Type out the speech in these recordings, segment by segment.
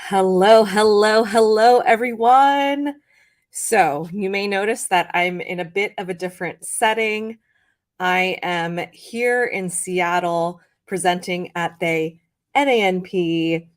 Hello, hello, hello, everyone. So, you may notice that I'm in a bit of a different setting. I am here in Seattle presenting at the NANP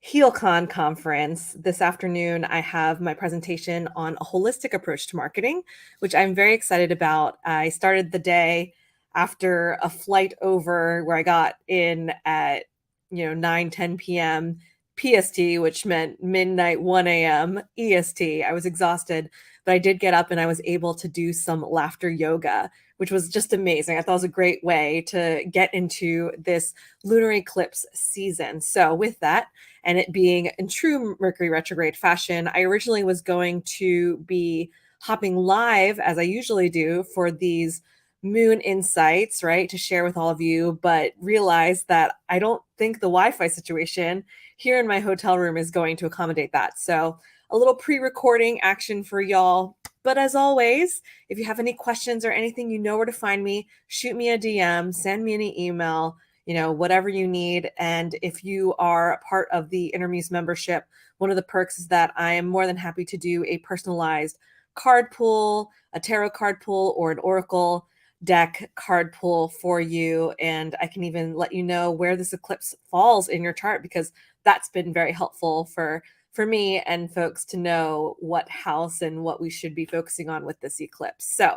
HealCon conference. This afternoon, I have my presentation on a holistic approach to marketing, which I'm very excited about. I started the day after a flight over where I got in at 9, 10 p.m. PST, which meant midnight 1 a.m. EST. I was exhausted, but I did get up and I was able to do some laughter yoga, which was just amazing. I thought it was a great way to get into this lunar eclipse season. So, with that, and it being in true Mercury retrograde fashion, I originally was going to be hopping live as I usually do for these moon insights, right, to share with all of you, but realized that I don't think the Wi Fi situation here in my hotel room is going to accommodate that. So, a little pre recording action for y'all. But as always, if you have any questions or anything, you know where to find me. Shoot me a DM, send me an email, whatever you need. And if you are a part of the Intermuse membership, one of the perks is that I am more than happy to do a personalized card pull, a tarot card pull, or an oracle deck card pull for you. And I can even let you know where this eclipse falls in your chart, because that's been very helpful for me and folks to know what house and what we should be focusing on with this eclipse. So,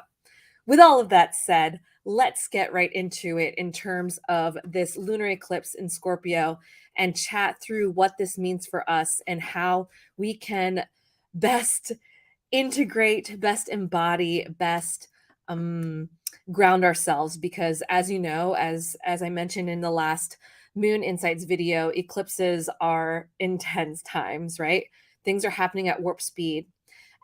with all of that said, let's get right into it in terms of this lunar eclipse in Scorpio and chat through what this means for us and how we can best integrate, best embody, best ground ourselves. Because as you know, as I mentioned in the last Moon Insights video, eclipses are intense times, right? Things are happening at warp speed.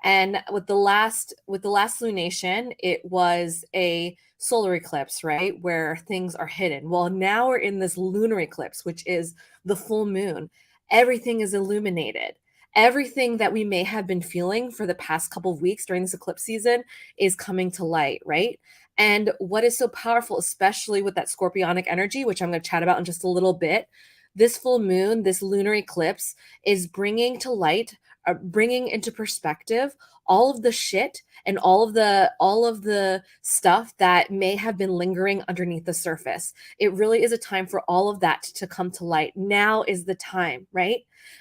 And with the last lunation, it was a solar eclipse, right? Where things are hidden. Well, now we're in this lunar eclipse, which is the full moon. Everything is illuminated. Everything that we may have been feeling for the past couple of weeks during this eclipse season is coming to light, right? And what is so powerful, especially with that scorpionic energy, which I'm going to chat about in just a little bit, this full moon, this lunar eclipse is bringing to light, bringing into perspective all of the shit and all of the stuff that may have been lingering underneath the surface. It really is a time for all of that to come to light. Now is the time, right?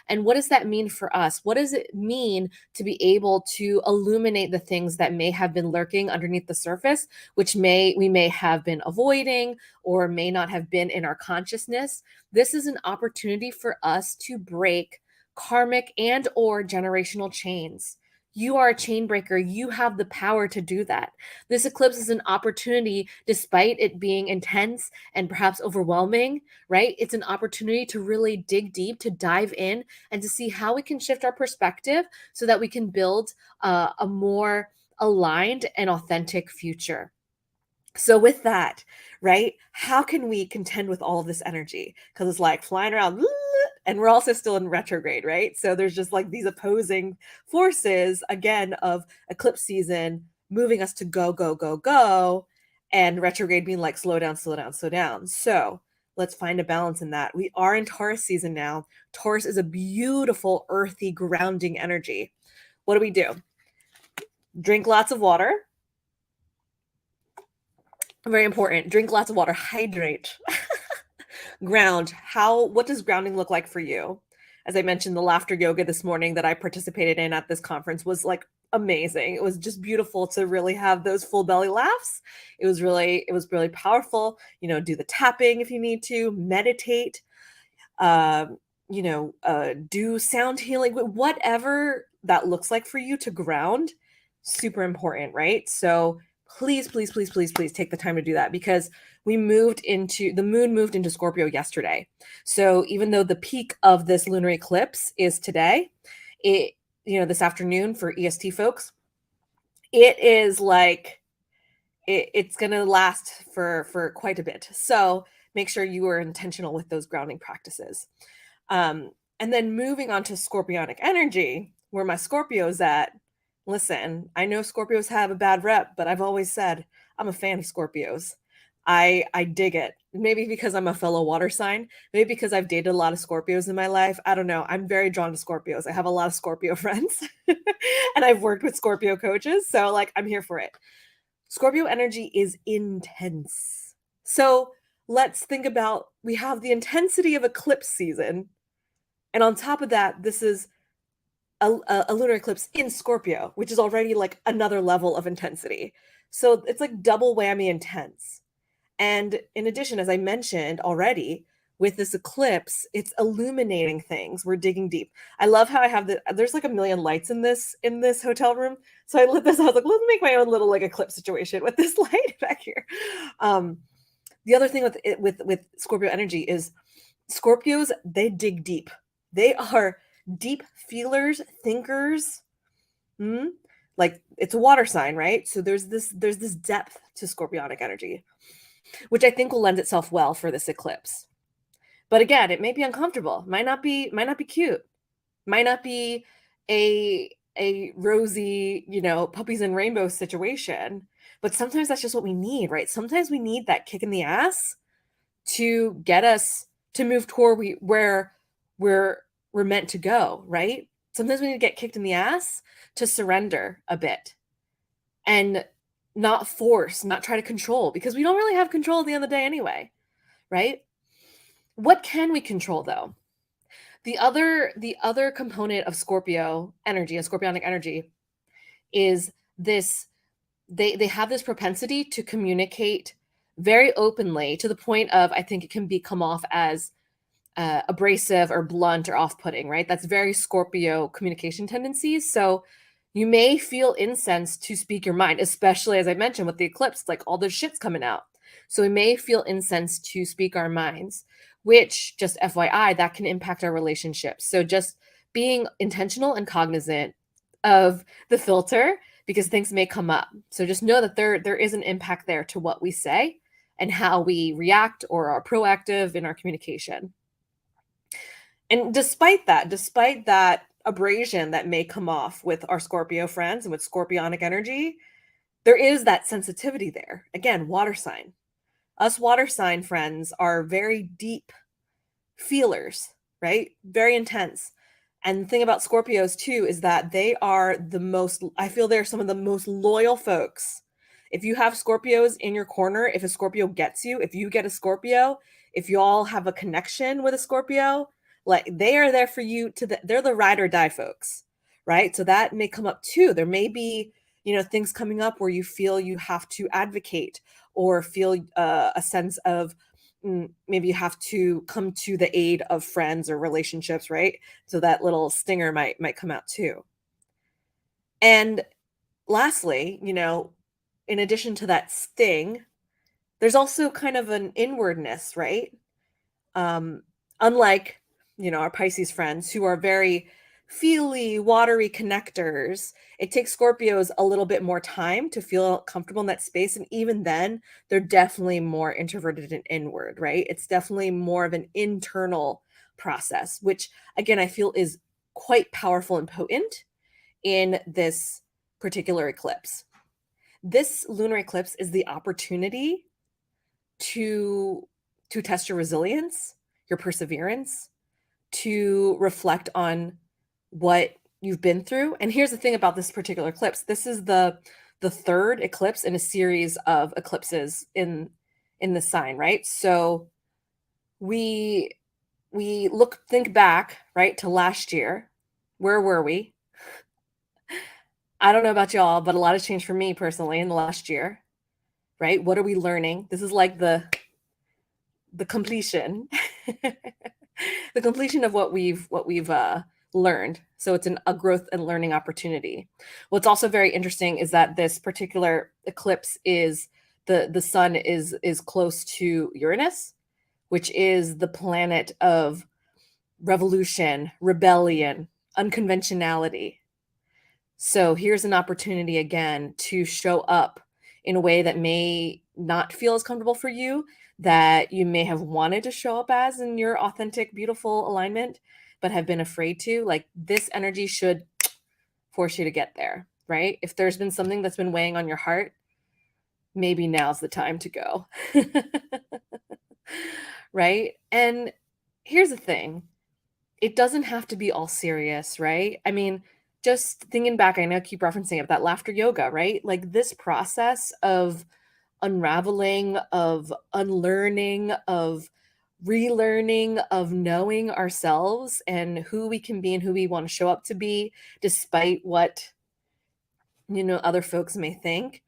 And what does that mean for us? What does it mean to be able to illuminate the things that may have been lurking underneath the surface, which we may have been avoiding or may not have been in our consciousness? This is an opportunity for us to break karmic and or generational chains. You are a chain breaker. You have the power to do that. This eclipse is an opportunity, despite it being intense and perhaps overwhelming, right? It's an opportunity to really dig deep, to dive in, and to see how we can shift our perspective so that we can build a more aligned and authentic future. So, with that, right, how can we contend with all of this energy? Because it's like flying around, and we're also still in retrograde, right? So, there's just like these opposing forces again of eclipse season moving us to go, go, go, go, and retrograde being like slow down, slow down, slow down. So, let's find a balance in that. We are in Taurus season now. Taurus is a beautiful, earthy, grounding energy. What do? Drink lots of water. Very important. Drink lots of water, hydrate. Ground. What does grounding look like for you? As I mentioned, the laughter yoga this morning that I participated in at this conference was like amazing. It was just beautiful to really have those full belly laughs. It was really powerful. Do the tapping if you need to, meditate, do sound healing, whatever that looks like for you to ground. Super important, right? So please, please, please, please, please take the time to do that, because the moon moved into Scorpio yesterday. So even though the peak of this lunar eclipse is today, this afternoon for EST folks, it is like it's going to last for quite a bit. So make sure you are intentional with those grounding practices. And then moving on to scorpionic energy, where my Scorpio's at. Listen, I know Scorpios have a bad rep, but I've always said I'm a fan of Scorpios. I dig it. Maybe because I'm a fellow water sign, maybe because I've dated a lot of Scorpios in my life. I don't know. I'm very drawn to Scorpios. I have a lot of Scorpio friends and I've worked with Scorpio coaches. So, like, I'm here for it. Scorpio energy is intense. So, let's think about we have the intensity of eclipse season. And on top of that, this is a lunar eclipse in Scorpio, which is already like another level of intensity. So, it's like double whammy intense. And in addition, as I mentioned already, with this eclipse, it's illuminating things. We're digging deep. I love how I have there's like a million lights in this hotel room. So I lit this. I was like, let's make my own little like eclipse situation with this light back here. Um, the other thing with with Scorpio energy is Scorpios, they dig deep. They are deep feelers, thinkers. Hmm? Like it's a water sign, right? So there's this depth to scorpionic energy, which I think will lend itself well for this eclipse. But again, it may be uncomfortable. Might not be cute. Might not be a rosy, puppies and rainbows situation. But sometimes that's just what we need, right? Sometimes we need that kick in the ass to get us to move toward where we're we're meant to go, right? Sometimes we need to get kicked in the ass to surrender a bit and not force, not try to control because we don't really have control at the end of the day anyway, right? What can we control though? The other component of Scorpio energy, and scorpionic energy, is this they have this propensity to communicate very openly to the point of I think it can come off as abrasive or blunt or off-putting, right? That's very Scorpio communication tendencies. So you may feel incensed to speak your mind, especially as I mentioned with the eclipse, like all this shit's coming out. So we may feel incensed to speak our minds, which just FYI, that can impact our relationships. So just being intentional and cognizant of the filter because things may come up. So just know that there is an impact there to what we say and how we react or are proactive in our communication. And despite that abrasion that may come off with our Scorpio friends and with scorpionic energy, there is that sensitivity there. Again, water sign. Us water sign friends are very deep feelers, right? Very intense. And the thing about Scorpios too is that they are I feel they're some of the most loyal folks. If you have Scorpios in your corner, if a Scorpio gets you, if you get a Scorpio, if you all have a connection with a Scorpio, like they are there for you they're the ride or die folks, right? So that may come up too. There may be, things coming up where you feel you have to advocate or feel a sense of maybe you have to come to the aid of friends or relationships, right? So that little stinger might come out too. And lastly, in addition to that sting, there's also kind of an inwardness, right? Um, Unlike, our Pisces friends who are very feely, watery connectors, it takes Scorpios a little bit more time to feel comfortable in that space. And even then, they're definitely more introverted and inward, right? It's definitely more of an internal process, which again, I feel is quite powerful and potent in this particular eclipse. This lunar eclipse is the opportunity to test your resilience, your perseverance, to reflect on what you've been through. And here's the thing about this particular eclipse. This is the third eclipse in a series of eclipses in the sign, right? So we think back, right, to last year. Where were we? I don't know about y'all, but a lot has changed for me personally in the last year, right? What are we learning? This is like the completion. The completion of what we've learned. So it's a growth and learning opportunity. What's also very interesting is that this particular eclipse is the sun is close to Uranus, which is the planet of revolution, rebellion, unconventionality. So here's an opportunity again to show up in a way that may not feel as comfortable for you, that you may have wanted to show up as in your authentic, beautiful alignment, but have been afraid to. Like this energy should force you to get there, right? If there's been something that's been weighing on your heart, maybe now's the time to go. Right? And here's the thing, it doesn't have to be all serious, right? I mean, just thinking back, I know I keep referencing it, that laughter yoga, right? Like this process of unraveling, of unlearning, of relearning, of knowing ourselves and who we can be and who we want to show up to be, despite what, other folks may think.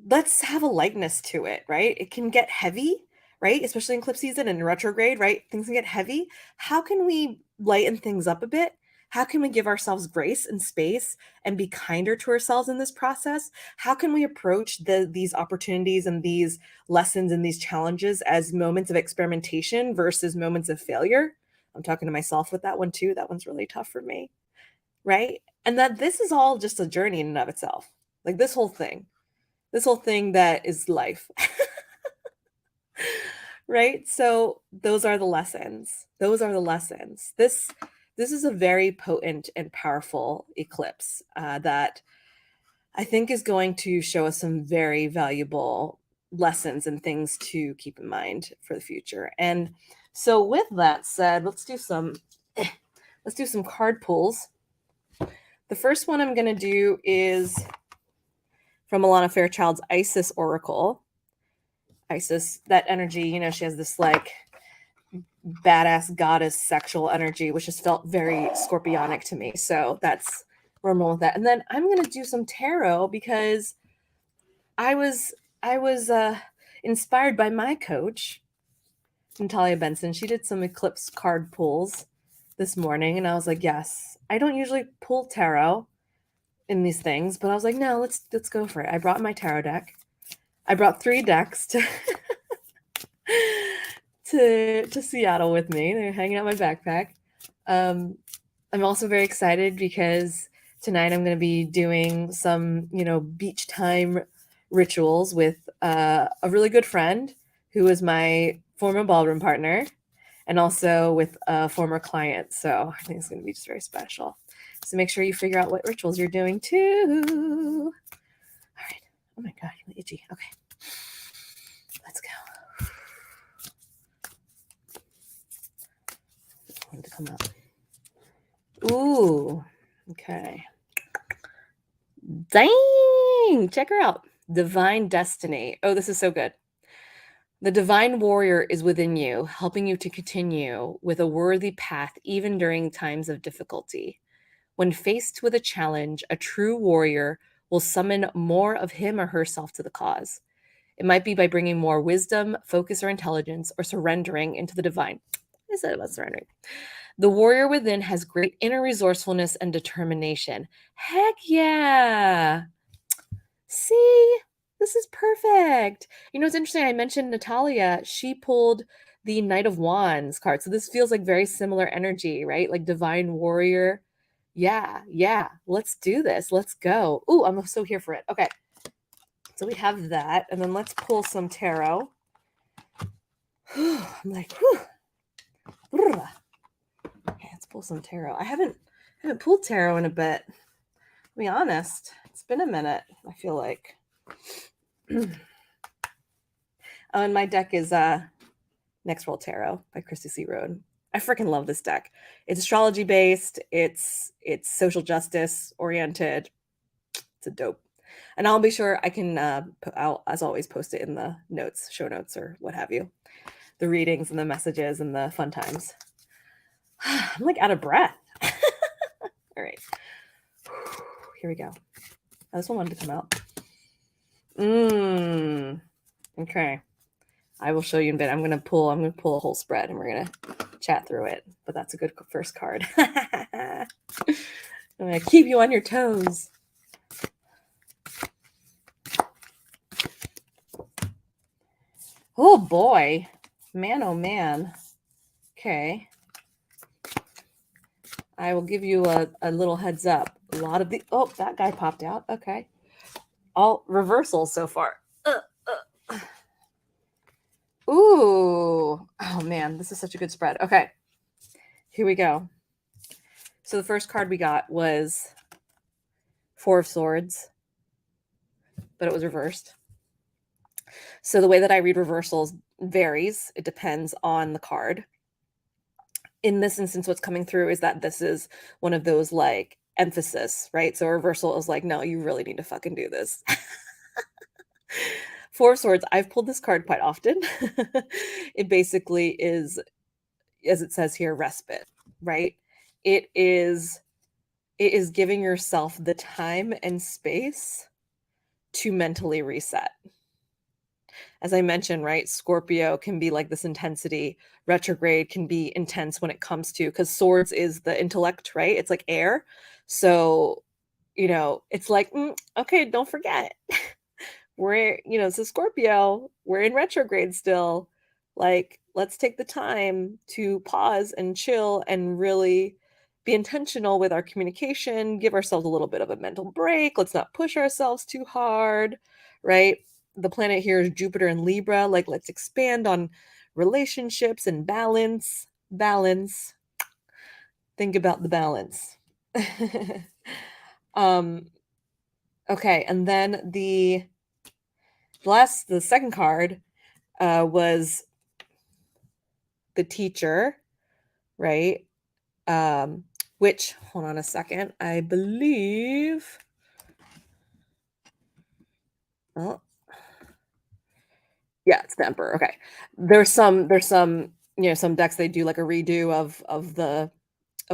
Let's have a lightness to it, right? It can get heavy, right? Especially in eclipse season and retrograde, right? Things can get heavy. How can we lighten things up a bit? How can we give ourselves grace and space and be kinder to ourselves in this process? How can we approach these opportunities and these lessons and these challenges as moments of experimentation versus moments of failure? I'm talking to myself with that one too. That one's really tough for me, right? And that this is all just a journey in and of itself. Like this whole thing that is life. Right? So those are the lessons. Those are the lessons. This is a very potent and powerful eclipse that I think is going to show us some very valuable lessons and things to keep in mind for the future. And so with that said, let's do some card pulls. The first one I'm going to do is from Alana Fairchild's Isis Oracle. Isis, that energy, she has this like badass goddess sexual energy, which has felt very scorpionic to me. So that's where I'm rolling with that. And then I'm gonna do some tarot because I was inspired by my coach, Natalia Benson. She did some eclipse card pulls this morning, and I was like, yes, I don't usually pull tarot in these things, but I was like, no, let's go for it. I brought my tarot deck. I brought 3 decks to Seattle with me. They're hanging out in my backpack. I'm also very excited because tonight I'm going to be doing some, beach time rituals with a really good friend who is my former ballroom partner and also with a former client. So I think it's going to be just very special. So make sure you figure out what rituals you're doing too. All right. Oh my God, I'm itchy. Okay. Let's go. I want it to come out. Ooh, okay. Dang, check her out. Divine Destiny. Oh, this is so good. The divine warrior is within you, helping you to continue with a worthy path even during times of difficulty. When faced with a challenge, a true warrior will summon more of him or herself to the cause. It might be by bringing more wisdom, focus, or intelligence, or surrendering into the divine. I said about surrendering. The warrior within has great inner resourcefulness and determination. Heck yeah. See, this is perfect. It's interesting. I mentioned Natalia. She pulled the Knight of Wands card. So this feels like very similar energy, right? Like divine warrior. Yeah. Let's do this. Let's go. Ooh, I'm so here for it. Okay. So we have that. And then let's pull some tarot. I'm like, whew. Okay, let's pull some tarot. I haven't pulled tarot in a bit. To be honest, it's been a minute, I feel like. Oh, and my deck is Next World Tarot by Christy C. Road. I freaking love this deck. It's astrology based. It's social justice oriented. It's a dope. And I'll be sure I can, I'll, as always, post it in the notes, show notes, or what have you. The readings and the messages and the fun times. I'm like out of breath. All right. Here we go. Oh, this one wanted to come out. Okay. I will show you in a bit. I'm gonna pull a whole spread and we're gonna chat through it. But that's a good first card. I'm gonna keep you on your toes. Oh boy. Man, oh man. Okay. I will give you a little heads up. A lot of that guy popped out. Okay. All reversals so far. Ooh. Oh man, this is such a good spread. Okay. Here we go. So the first card we got was 4 of Swords, but it was reversed. So the way that I read reversals varies. It depends on the card. In this instance, what's coming through is that this is one of those like emphasis, right? So a reversal is like, no, you really need to fucking do this. Four of Swords, I've pulled this card quite often. It basically is, as it says here, respite, right? It is giving yourself the time and space to mentally reset. As I mentioned, right, Scorpio can be like this intensity. Retrograde can be intense when it comes to, because swords is the intellect, right? It's like air. So, it's like, okay, don't forget. So Scorpio, we're in retrograde still. Like, let's take the time to pause and chill and really be intentional with our communication, give ourselves a little bit of a mental break. Let's not push ourselves too hard, right? The planet here is Jupiter and Libra. Like, let's expand on relationships and balance. Balance. Think about the balance. um, okay, and then the second card was the teacher, right? Which, hold on a second, I believe. Oh, yeah, it's the Emperor. Okay, there's some some decks they do like a redo of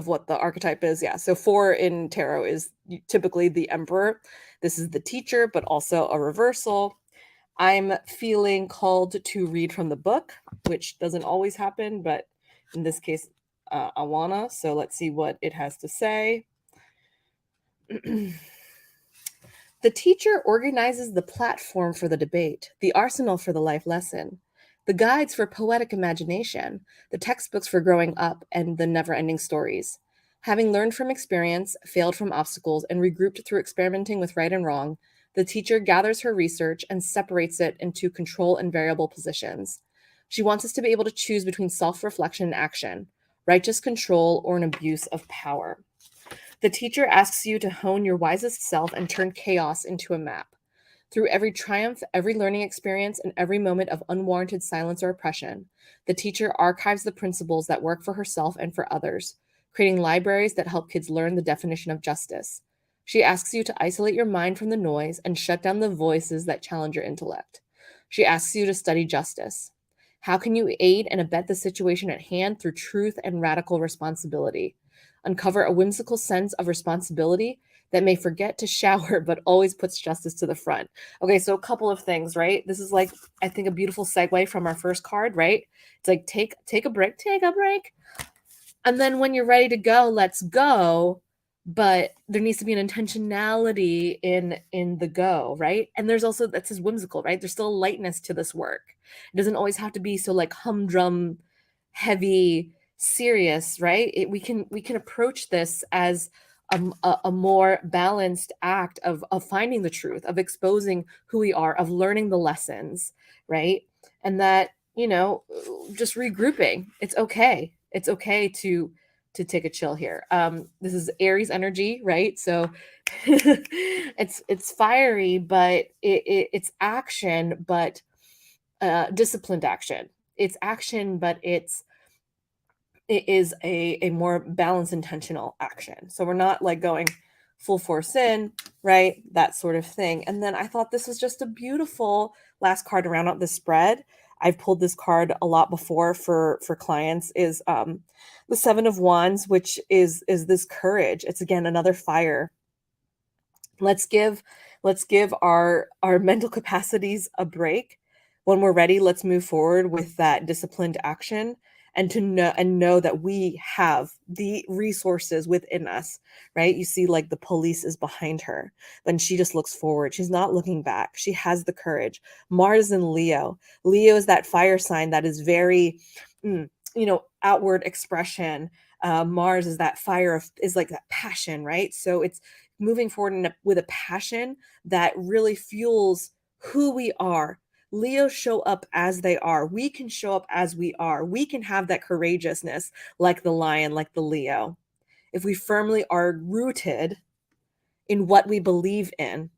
what the archetype is. Yeah, so 4 in tarot is typically the Emperor. This is the teacher, but also a reversal. I'm feeling called to read from the book, which doesn't always happen, but in this case, I wanna. So let's see what it has to say. The teacher organizes the platform for the debate, the arsenal for the life lesson, the guides for poetic imagination, the textbooks for growing up, and the never ending stories. Having learned from experience, failed from obstacles, and regrouped through experimenting with right and wrong, the teacher gathers her research and separates it into control and variable positions. She wants us to be able to choose between self reflection and action, righteous control, or an abuse of power. The teacher asks you to hone your wisest self and turn chaos into a map. Through every triumph, every learning experience, and every moment of unwarranted silence or oppression, the teacher archives the principles that work for herself and for others, creating libraries that help kids learn the definition of justice. She asks you to isolate your mind from the noise and shut down the voices that challenge your intellect. She asks you to study justice. How can you aid and abet the situation at hand through truth and radical responsibility? Uncover a whimsical sense of responsibility that may forget to shower but always puts justice to the front. Okay, so a couple of things, right? This is like, I think, a beautiful segue from our first card, right? It's like take a break, and then when you're ready to go, let's go. But there needs to be an intentionality in the go, right? And there's also, that says whimsical, right? There's still a lightness to this work. It doesn't always have to be so like humdrum, heavy, serious, right? We can approach this as a more balanced act of finding the truth, of exposing who we are, of learning the lessons, right? And that, just regrouping. It's okay. It's okay to take a chill here. This is Aries energy, right? So it's fiery, but it's action, but disciplined action. It's action, but it is a more balanced, intentional action. So we're not like going full force in, right? That sort of thing. And then I thought this was just a beautiful last card to round out the spread. I've pulled this card a lot before for clients, is the Seven of Wands, which is this courage. It's again another fire. Let's give our mental capacities a break. When we're ready, let's move forward with that disciplined action, and to know that we have the resources within us, right? You see, like, the police is behind her, then she just looks forward. She's not looking back. She has the courage. Mars and Leo. Leo is that fire sign that is very outward expression. Mars is that fire is like that passion, right? So it's moving forward with a passion that really fuels who we are. Leos show up as they are. We can show up as we are. We can have that courageousness like the lion, like the Leo. If we firmly are rooted in what we believe in,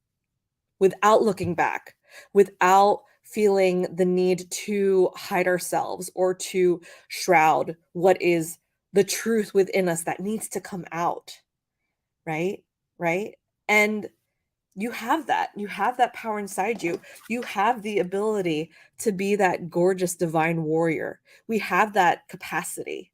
without looking back, without feeling the need to hide ourselves or to shroud what is the truth within us that needs to come out, right? Right? And you have that. You have that power inside you. You have the ability to be that gorgeous divine warrior. We have that capacity.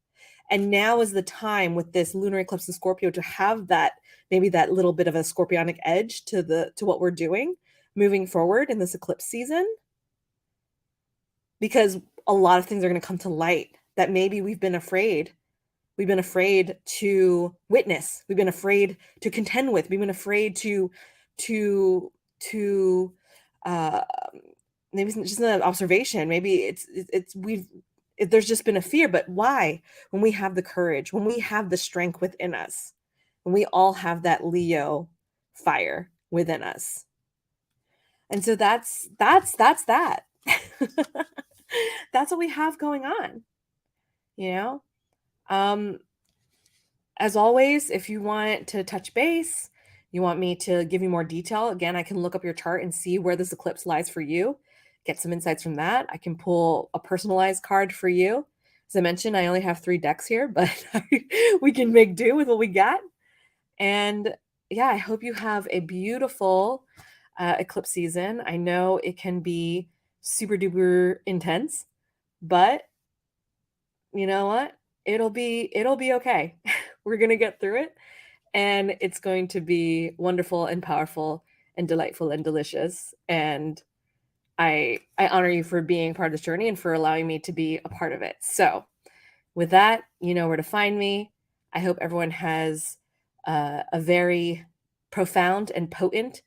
And now is the time with this lunar eclipse in Scorpio to have that, maybe that little bit of a scorpionic edge to what we're doing moving forward in this eclipse season, because a lot of things are going to come to light that maybe we've been afraid. We've been afraid to witness. We've been afraid to contend with. We've been afraid to to uh maybe it's just an observation. Maybe it's we've there's just been a fear, but why? When we have the courage, when we have the strength within us, when we all have that Leo fire within us. And so that's that. That's what we have going on, you know? Um, as always, if you want to touch base, you want me to give you more detail, again, I can look up your chart and see where this eclipse lies for you, get some insights from that. I can pull a personalized card for you. As I mentioned, I only have 3 decks here, but we can make do with what we got. And yeah, I hope you have a beautiful eclipse season. I know it can be super duper intense, but you know what? It'll be okay. We're going to get through it, and it's going to be wonderful and powerful and delightful and delicious. And I honor you for being part of this journey and for allowing me to be a part of it. So, with that, you know where to find me. I hope everyone has a very profound and potent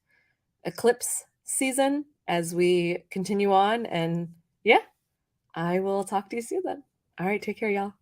eclipse season as we continue on. And yeah, I will talk to you soon then. All right, take care, y'all.